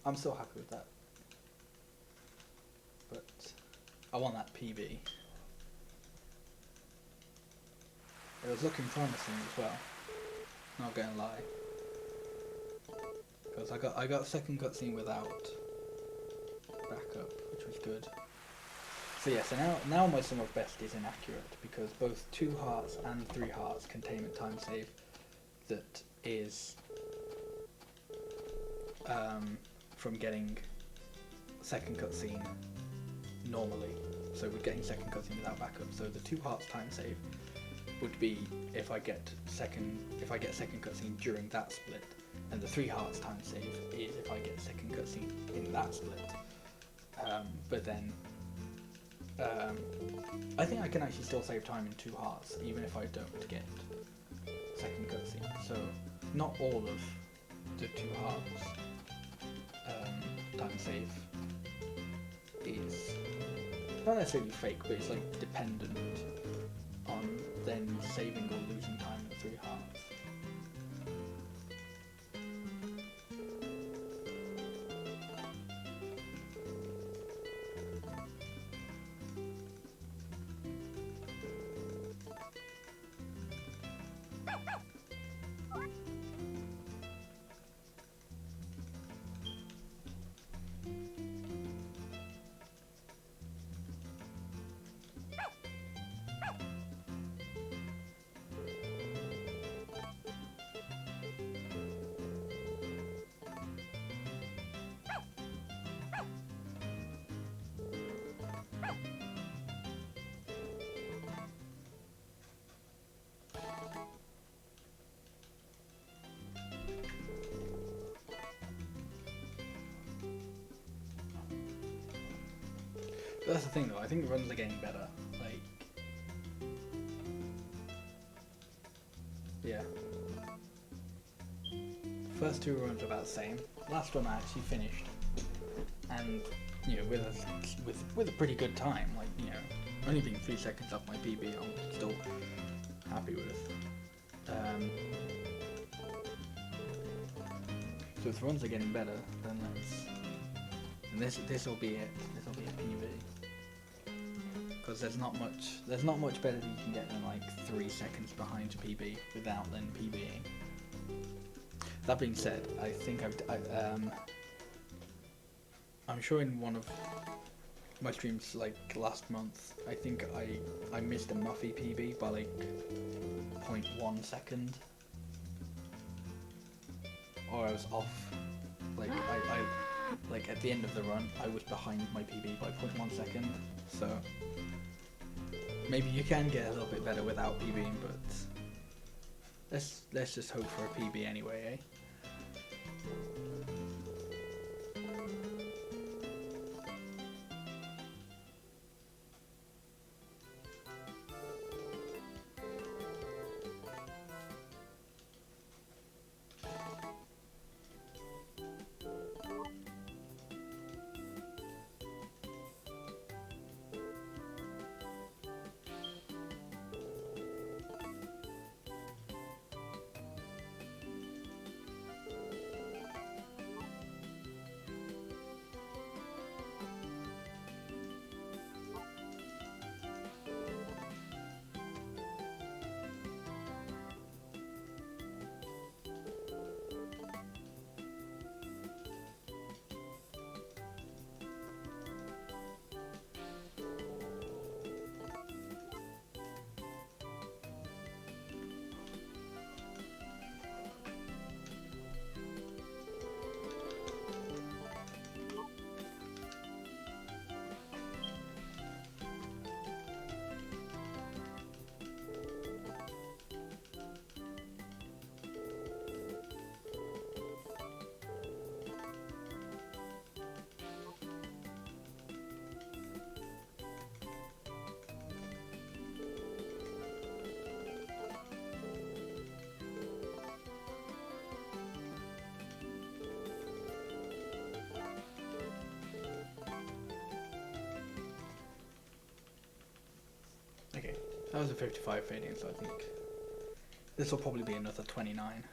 I'm still happy with that. But I want that PB. It was looking promising as well. Not gonna lie. Because I got second cutscene without backup, which was good. So yeah, so now my sum of best is inaccurate because both 2 hearts and 3 hearts contain a time save that is from getting second cutscene normally. So we're getting second cutscene without backup. So the 2 hearts time save would be if I get second cutscene during that split, and the 3 hearts time save is if I get second cutscene in that split. But then I think I can actually still save time in 2 hearts even if I don't get second cutscene. So not all of the 2 hearts time save is not necessarily fake, but it's like dependent on then saving or losing time in 3 hearts. But that's the thing though, I think the runs are getting better. Like, yeah. First 2 runs are about the same. Last one I actually finished, and you know, with a pretty good time. Like, you know, only being 3 seconds off my PB, I'm still happy with. So if the runs are getting better, then this will be it. This will be a PB. Because there's not much better that you can get than like 3 seconds behind PB without then PBing. That being said, I think I'm sure in one of my streams like last month, I think I missed a Muffy PB by like 0.1 second, or I was off. Like I like at the end of the run, I was behind my PB by 0.1 second. So maybe you can get a little bit better without PBing, but let's just hope for a PB anyway, eh? Okay, that was a 55 fading, so I think this will probably be another 29.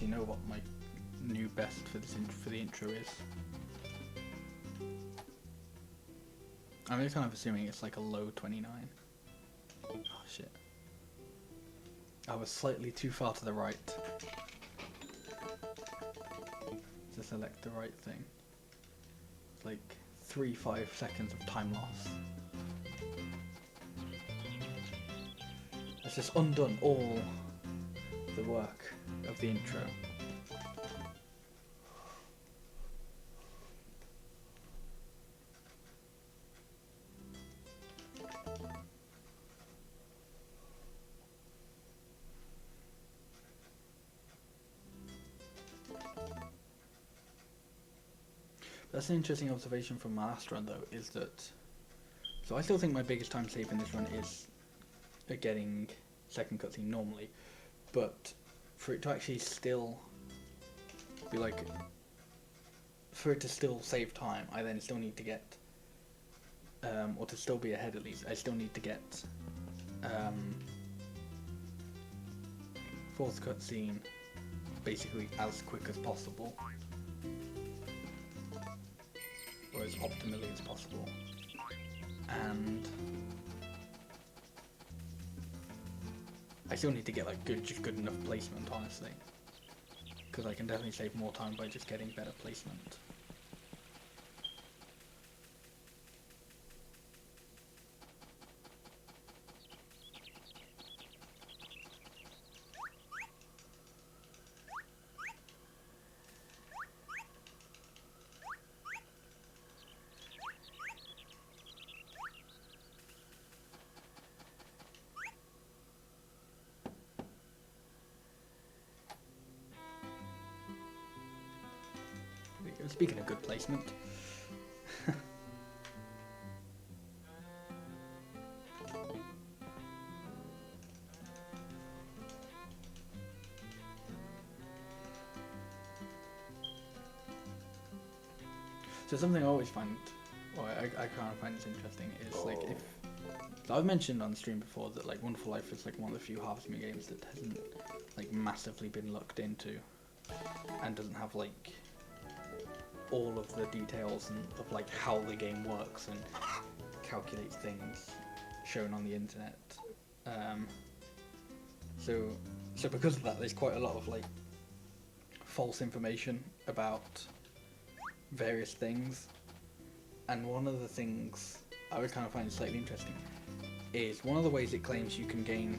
actually know what my new best for the intro is. I'm kind of assuming it's like a low 29. Oh shit. I was slightly too far to the right to select the right thing. It's like 3-5 seconds of time loss. It's just undone all the work of the intro. That's an interesting observation from my last run though, is that, so I still think my biggest time save in this run is getting second cutscene normally, but for it to actually still be like, for it to still save time, I then still need to get, or to still be ahead at least, I still need to get fourth cutscene basically as quick as possible, or as optimally as possible, and I still need to get like good enough placement, honestly, because I can definitely save more time by just getting better placement. Speaking of good placement, so something I always find, or I kind of find this interesting, is like if, so I've mentioned on stream before that like Wonderful Life is like one of the few Harvest Moon games that hasn't like massively been looked into, and doesn't have like all of the details and of like how the game works and calculates things shown on the internet. So because of that, there's quite a lot of like false information about various things. And one of the things I would kind of find slightly interesting is one of the ways it claims you can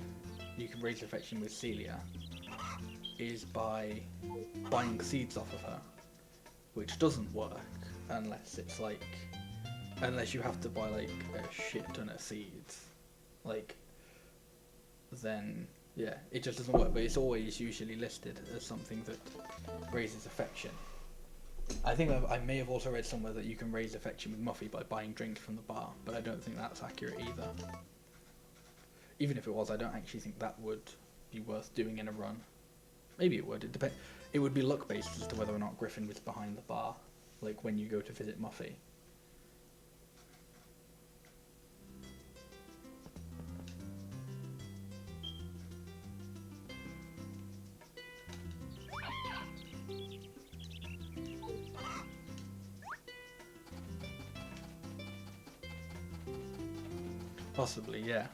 raise affection with Celia is by buying seeds off of her, which doesn't work unless it's like, unless you have to buy like a shit ton of seeds, like, then yeah, it just doesn't work. But it's always usually listed as something that raises affection. I think I may have also read somewhere that you can raise affection with Muffy by buying drinks from the bar, but I don't think that's accurate either. Even if it was, I don't actually think that would be worth doing in a run. Maybe it would. It would be luck based as to whether or not Griffin was behind the bar, like when you go to visit Muffy. Possibly, yeah.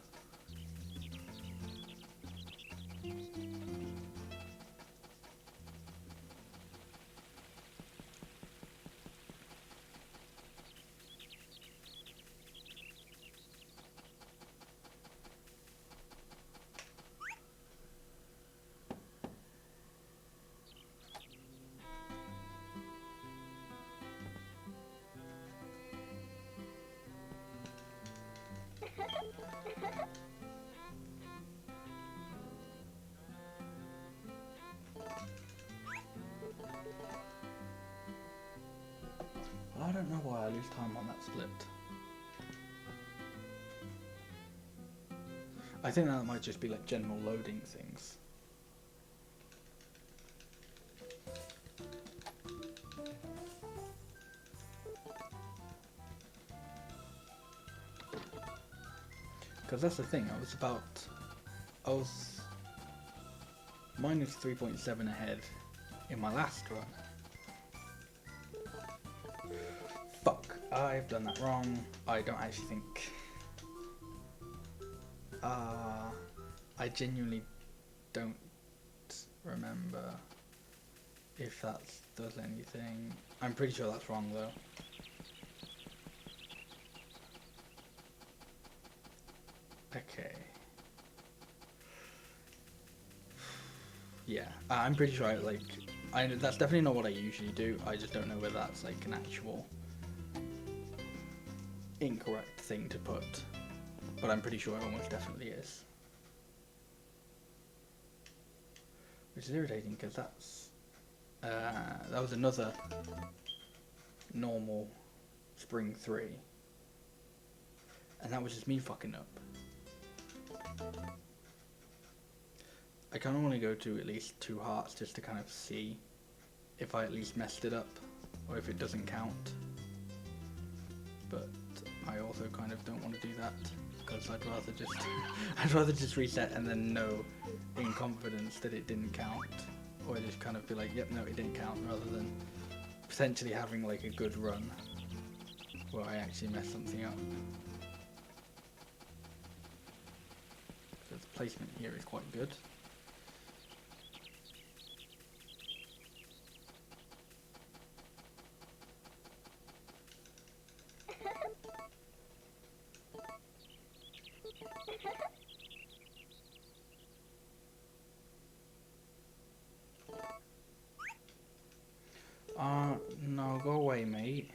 I don't know why I lose time on that split. I think that might just be like general loading things. Because that's the thing, I was minus 3.7 ahead in my last run. Fuck, I've done that wrong. I don't actually think... I genuinely don't remember if that does anything. I'm pretty sure that's wrong though. Okay. Yeah, I'm pretty sure that's definitely not what I usually do. I just don't know whether that's like an actual incorrect thing to put. But I'm pretty sure it almost definitely is. Which is irritating because that was another normal spring 3. And that was just me fucking up. I kind of want to go to at least 2 hearts just to kind of see if I at least messed it up or if it doesn't count. But I also kind of don't want to do that because I'd rather just reset and then know in confidence that it didn't count, or just kind of be like, yep, no, it didn't count, rather than potentially having like a good run where I actually mess something up. So the placement here is quite good. No, go away, mate.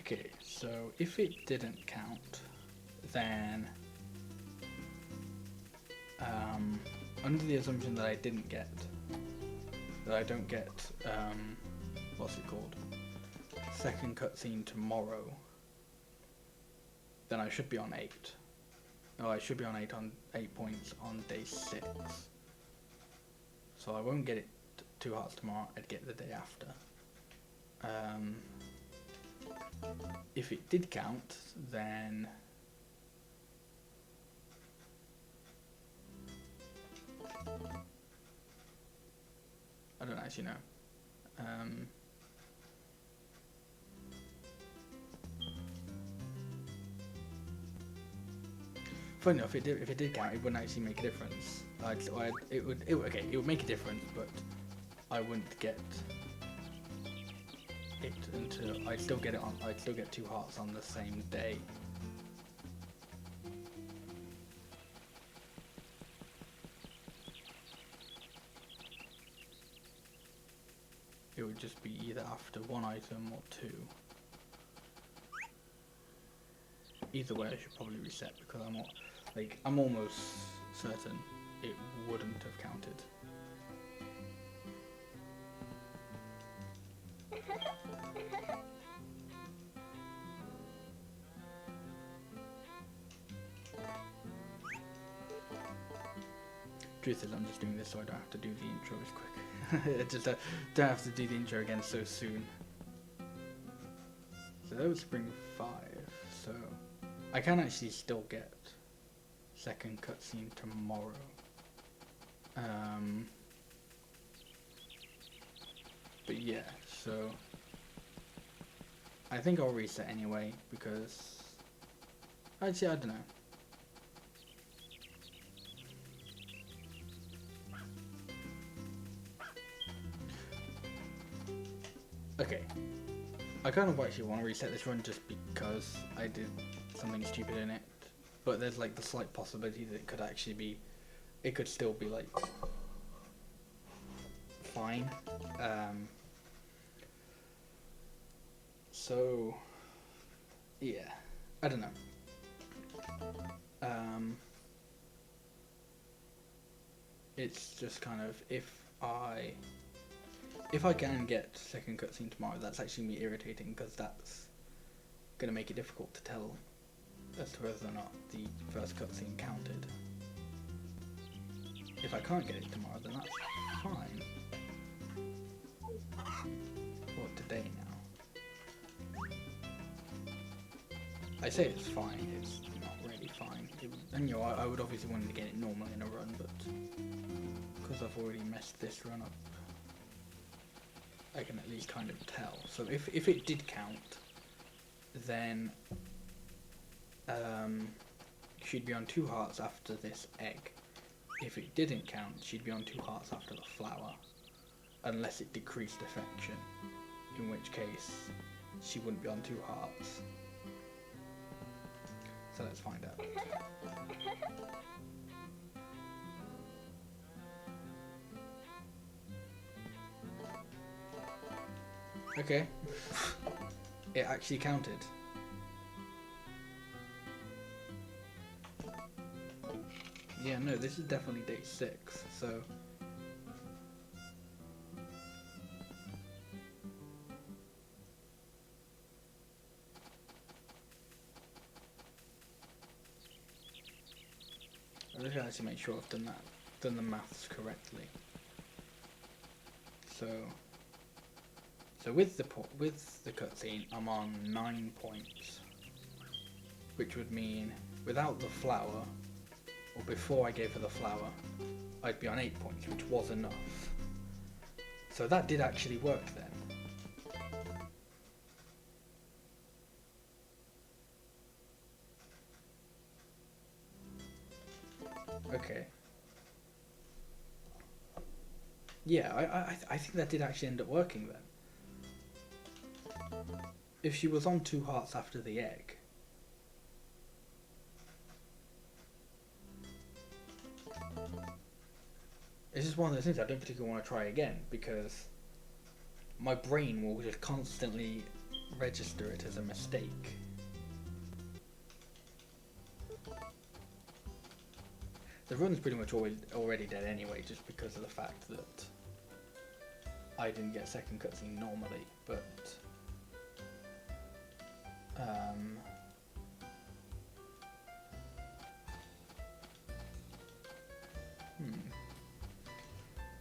Okay, so if it didn't count, then under the assumption that I don't get, what's it called, second cutscene tomorrow, then I should be on 8. Oh, I should be on 8 points on day 6. So I won't get it 2 hearts tomorrow, I'd get it the day after. If it did count, then I don't actually know. Funny enough, if it did count, it wouldn't actually make a difference. It would make a difference, but I wouldn't get it until I'd still get 2 hearts on the same day. It would just be either after 1 item or 2. Either way, I should probably reset because I'm almost certain it wouldn't have counted. Truth is, I'm just doing this so I don't have to do the intro as quick. Just don't have to do the intro again so soon. So that was Spring 5, so I can actually still get second cutscene tomorrow. But yeah, so I think I'll reset anyway because actually I don't know. Okay, I kind of actually want to reset this run just because I did something stupid in it, but there's like the slight possibility that it could still be like fine. So yeah, I don't know. It's just kind of if I can get second cutscene tomorrow, that's actually me irritating because that's gonna make it difficult to tell as to whether or not the first cutscene counted. if I can't get it tomorrow, then that's fine. What, today now? I say it's fine, it's not really fine. And you know, I would obviously want to get it normal in a run, but because I've already messed this run up, I can at least kind of tell. So if it did count, then she'd be on 2 hearts after this egg. If it didn't count, she'd be on 2 hearts after the flower, unless it decreased affection, in which case she wouldn't be on 2 hearts. So let's find out. Okay, it actually counted. Yeah, no, this is definitely day 6, so... I just have to make sure I've done the maths correctly. So with the cutscene, I'm on 9 points, which would mean without the flower, or before I gave her the flower, I'd be on 8 points, which was enough. So that did actually work then. Okay. Yeah, I think that did actually end up working then. If she was on 2 hearts after the egg, it's just one of those things I don't particularly want to try again, because my brain will just constantly register it as a mistake. The run's pretty much already dead anyway, just because of the fact that I didn't get second cutscene normally, but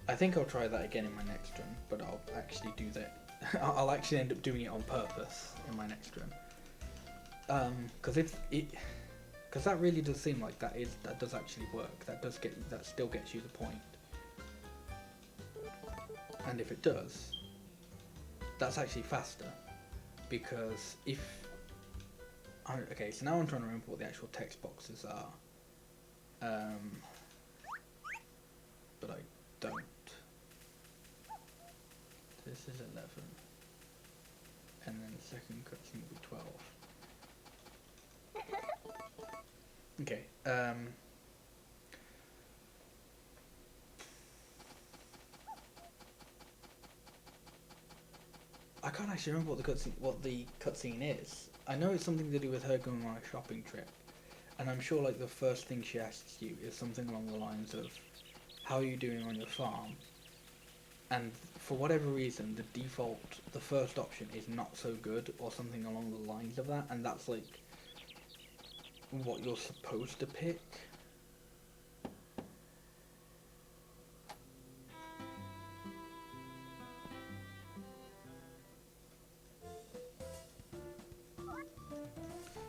I think I'll try that again in my next run, but I'll actually do that. I'll actually end up doing it on purpose in my next run. Because that really does seem like that does actually work. That still gets you the point. And if it does, that's actually faster, because okay, so now I'm trying to remember what the actual text boxes are, but I don't. This is 11, and then the second cutscene will be 12. Okay, I can't actually remember what the cutscene is. I know it's something to do with her going on a shopping trip, and I'm sure like the first thing she asks you is something along the lines of, "How are you doing on your farm?" And for whatever reason, the first option is not so good, or something along the lines of that, and that's like what you're supposed to pick.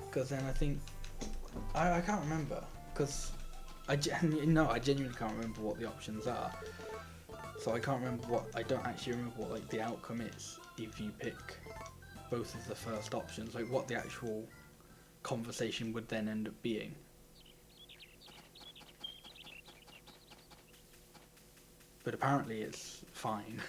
Because then I think I can't remember, because I genuinely can't remember what the options are. So I don't actually remember what like the outcome is if you pick both of the first options, like what the actual conversation would then end up being. But apparently it's fine.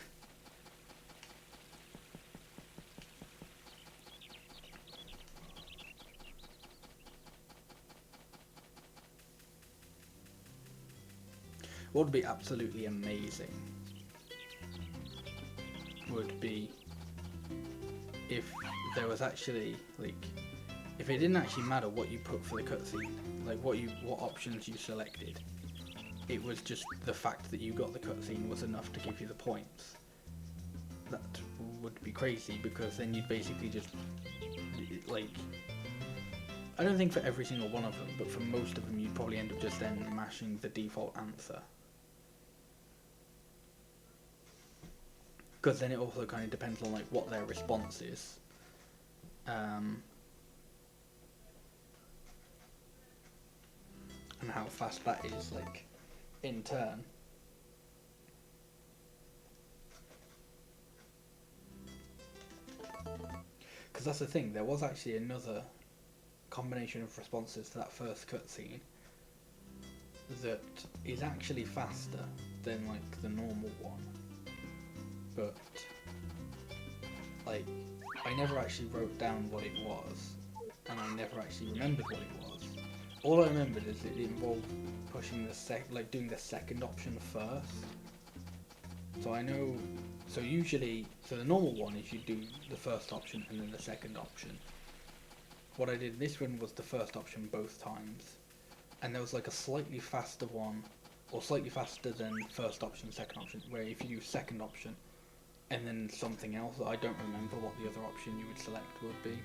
What would be absolutely amazing would be if there was actually, like, if it didn't actually matter what you put for the cutscene, like what options you selected, it was just the fact that you got the cutscene was enough to give you the points. That would be crazy, because then you'd basically just, like, I don't think for every single one of them, but for most of them you'd probably end up just then mashing the default answer. because then it also kind of depends on like what their response is. And how fast that is, like, in turn. Because that's the thing, there was actually another combination of responses to that first cutscene that is actually faster than, like, the normal one. But, like, I never actually wrote down what it was, and I never actually remembered what it was. All I remembered is it involved pushing the doing the second option first. So I know, so usually, so the normal one is you do the first option and then the second option. What I did this one was the first option both times, and there was like a slightly faster one, or slightly faster than first option, second option, where if you do second option and then something else, I don't remember what the other option you would select would be.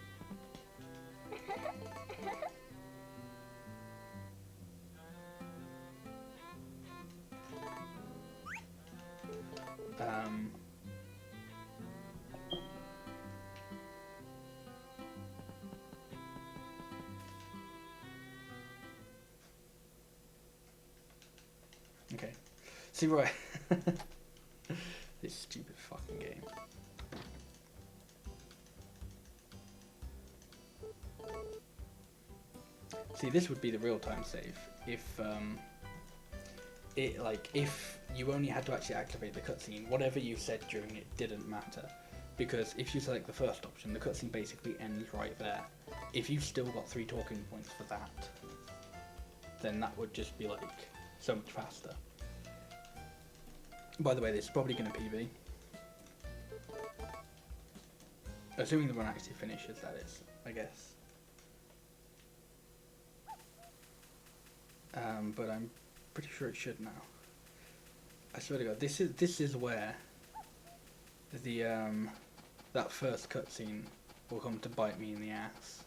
Okay. See, right. This stupid fucking game. See, this would be the real-time save if if you only had to actually activate the cutscene, whatever you said during it didn't matter, because if you select the first option, the cutscene basically ends right there. If you've still got 3 talking points for that, then that would just be like so much faster. By the way, this is probably going to PB. Assuming the run actually finishes, that is, I guess. But I'm pretty sure it should now. I swear to God, this is where the that first cutscene will come to bite me in the ass,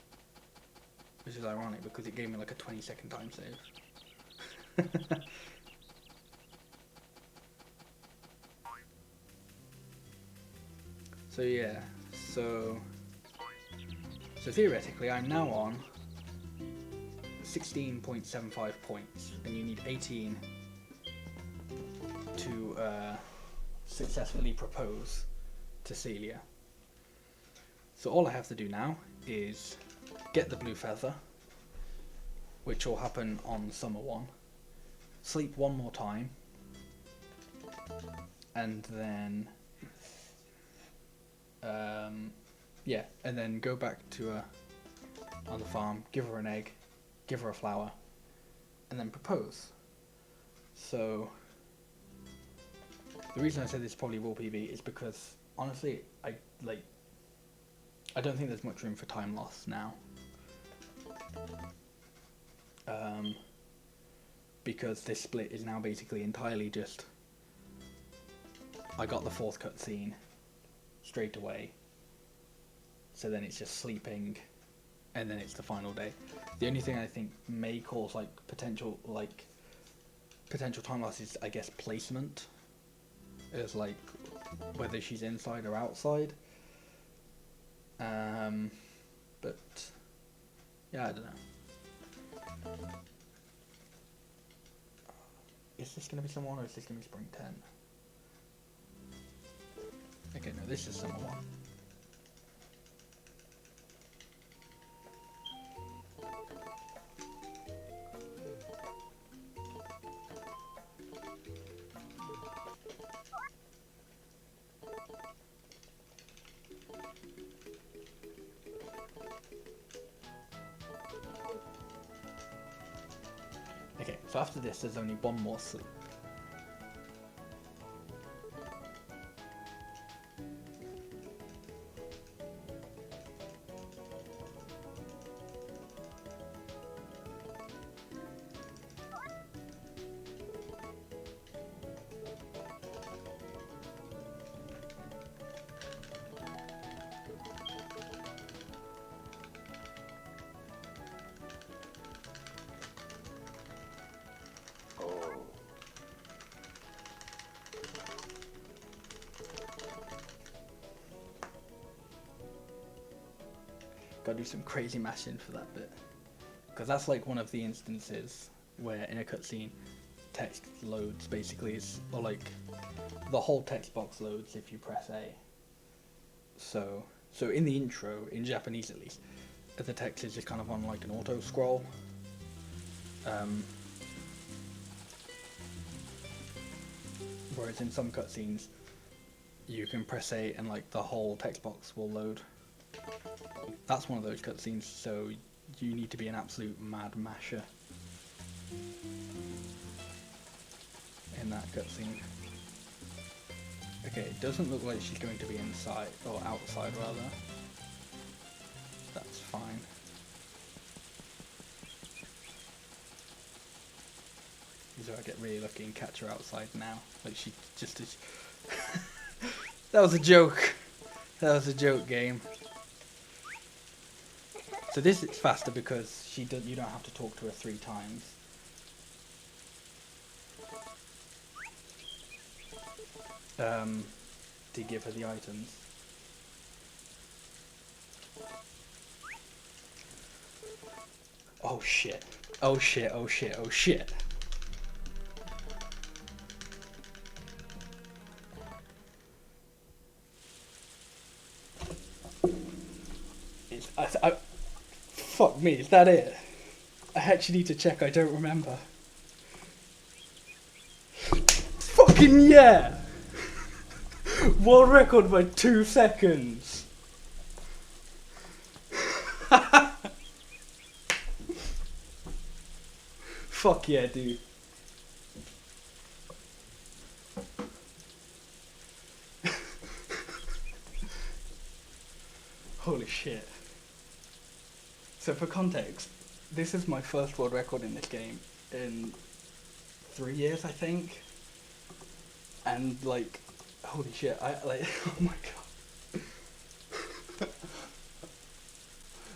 which is ironic because it gave me like a 20-second time save. So yeah, so theoretically I'm now on 16.75 points, and you need 18 to successfully propose to Celia. So all I have to do now is get the blue feather, which will happen on Summer 1, sleep one more time, and then yeah, and then go back to her on the farm, give her an egg, give her a flower, and then propose. So the reason I said this probably will PB is because honestly I don't think there's much room for time loss now. Because this split is now basically entirely just I got the 4th cutscene straight away, so then it's just sleeping, and then it's the final day. The only thing I think may cause like potential time loss is, I guess, placement, is like whether she's inside or outside. But yeah, I don't know. Is this gonna be Summer 1 or is this gonna be Spring 10? Okay, no, this is Summer 1. Okay, so after this there's only one more sleep. Gotta do some crazy mashing for that bit. Because that's like one of the instances where in a cutscene, text loads basically, or like the whole text box loads if you press A. So in the intro, in Japanese at least, the text is just kind of on like an auto scroll. Whereas in some cutscenes, you can press A and like the whole text box will load. That's one of those cutscenes, so you need to be an absolute mad masher in that cutscene. Okay, it doesn't look like she's going to be inside, or outside rather. That's fine. So I get really lucky and catch her outside now. Like she just is. That was a joke. That was a joke, game. So this is faster because you don't have to talk to her 3 times. To give her the items. Oh shit. Oh shit, oh shit, oh shit. Fuck me, is that it? I actually need to check, I don't remember. Fucking yeah! World record by 2 seconds. Fuck yeah, dude. Holy shit. So for context, this is my first world record in this game in 3 years, I think. And like, holy shit, oh my god.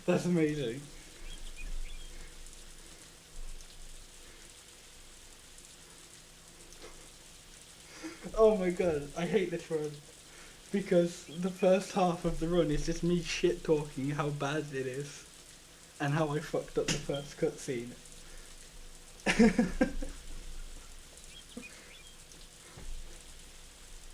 That's amazing. Oh my god, I hate this run. Because the first half of the run is just me shit talking how bad it is. And how I fucked up the first cutscene.